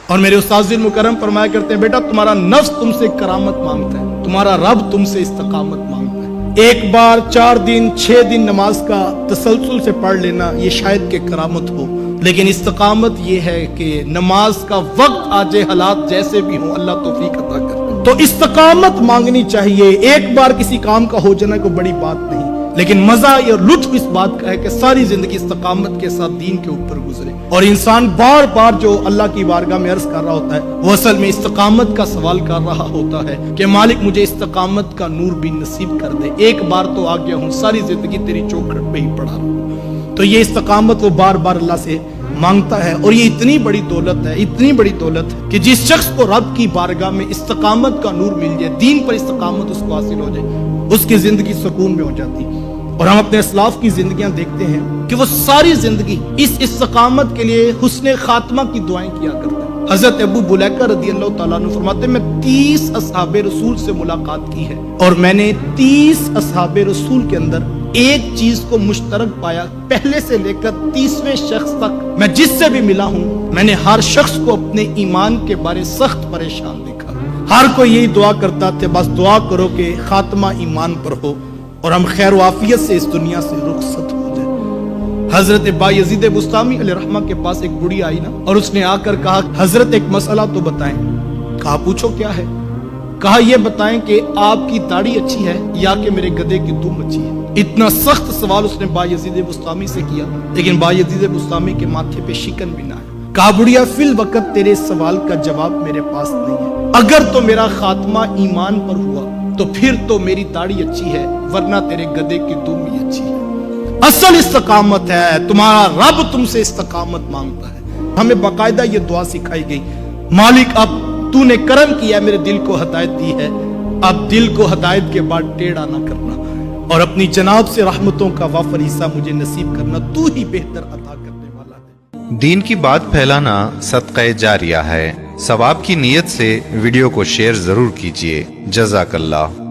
اور میرے استاذ مکرم فرمایا کرتے ہیں بیٹا تمہارا نفس تم سے کرامت مانگتا ہے، تمہارا رب تم سے استقامت مانگتا ہے۔ ایک بار 4 دن 6 دن نماز کا تسلسل سے پڑھ لینا یہ شاید کہ کرامت ہو، لیکن استقامت یہ ہے کہ نماز کا وقت آ جائے، حالات جیسے بھی ہوں اللہ توفیق عطا کرے۔ تو استقامت مانگنی چاہیے۔ ایک بار کسی کام کا ہو جانا کوئی بڑی بات نہیں، لیکن مزہ اور لطف اس بات کا ہے کہ ساری زندگی استقامت کے ساتھ دین کے اوپر گزرے، اور انسان بار بار جو اللہ کی بارگاہ میں عرض کر رہا ہوتا ہے وہ اصل میں استقامت کا سوال کر رہا ہوتا ہے کہ مالک مجھے استقامت کا نور بھی نصیب کر دے، ایک بار تو آ گیا ہوں، ساری زندگی تیری چوکھٹ پہ ہی پڑا رہا۔ تو یہ استقامت وہ بار بار اللہ سے مانگتا ہے، اور یہ اتنی بڑی دولت ہے، اتنی بڑی دولت ہے کہ جس شخص کو رب کی بارگاہ میں استقامت کا نور مل جائے، دین پر استقامت اس کو حاصل ہو جائے، اس کی زندگی سکون میں ہو جاتی۔ اور ہم اپنے اسلاف کی زندگیاں دیکھتے ہیں کہ وہ ساری زندگی اس استقامت کے لیے حسن خاتمہ کی دعائیں کیا کرتے ہیں۔ حضرت ابو بلیکہ رضی اللہ تعالیٰ عنہ فرماتے ہیں میں 30 اصحاب رسول سے ملاقات کی ہے، اور میں نے 30 اصحاب رسول کے اندر ایک چیز کو مشترک پایا، پہلے سے لے کر 30ویں شخص تک میں جس سے بھی ملا ہوں میں نے ہر شخص کو اپنے ایمان کے بارے سخت پریشان دیکھا۔ ہر کوئی یہی دعا کرتا تھا بس دعا کرو کہ خاتمہ ایمان پر ہو اور ہم خیر و عافیت سے اس دنیا سے رخصت ہو جائے۔ حضرت بایزید بسطامی علیہ رحمہ کے پاس ایک بڑی آئی نا، اور اس نے آ کر کہا حضرت ایک مسئلہ تو بتائیں۔ کہا پوچھو کیا ہے؟ کہا یہ بتائیں کہ آپ کی داڑھی اچھی ہے یا کہ میرے گدھے کی دم اچھی ہے۔ اتنا سخت سوال اس نے بایزید بسطامی سے کیا، لیکن بایزید بسطامی کے ماتھے پہ شکن بھی نہ ہے۔ کہا بڑھیا فی الوقت تیرے سوال کا جواب میرے پاس نہیں ہے، اگر تو میرا خاتمہ ایمان پر ہوا تو پھر تو میری داڑھی اچھی ہے، ورنہ تیرے گدھے کی دم ہی اچھی ہے۔ اصل استقامت ہے، تمہارا رب تم سے استقامت مانگتا ہے۔ ہمیں باقاعدہ یہ دعا سکھائی گئی، مالک اب تو نے کرم کیا، میرے دل کو ہدایت دی ہے، اب دل کو ہدایت کے بعد ٹیڑھا نہ کرنا، اور اپنی جناب سے رحمتوں کا وافر حصہ مجھے نصیب کرنا، تو ہی بہتر عطا کرنے والا ہے۔ دین کی بات پھیلانا صدقہ جاریہ ہے، ثواب کی نیت سے ویڈیو کو شیئر ضرور کیجیے۔ جزاک اللہ۔